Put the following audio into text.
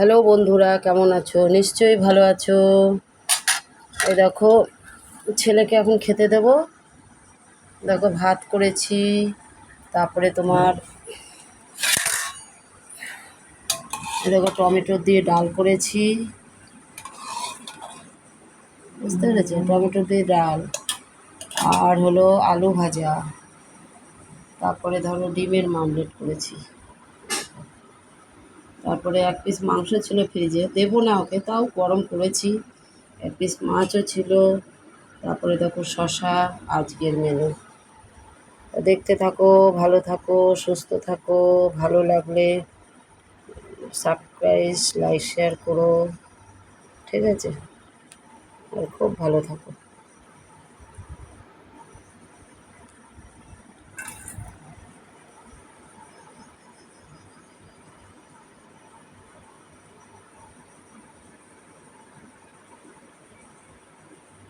Hello বন্ধুরা, কেমন আছো? নিশ্চয়ই ভালো আছো। এই দেখো, ছেলেকে এখন খেতে দেব। দেখো ভাত করেছি, তারপরে তোমার এই দেখো টমেটো দিয়ে ডাল করেছি, বুঝতে পেরেছো? টমেটো দিয়ে ডাল, আর হলো আলু ভাজা, তারপরে ধরো ডিমের মামলেট করেছি, তারপরে এক পিস মাংস ছিল ফ্রিজে, দেবো না ওকে, তাও গরম করেছি। এক পিস মাছও ছিল, তারপরে দেখো শশা। আজকের মেনু দেখতে থাকো, ভালো থাকো, সুস্থ থাকো। ভালো লাগলে সাবস্ক্রাইব, লাইক, শেয়ার করো, ঠিক আছে? আর খুব ভালো থাকো।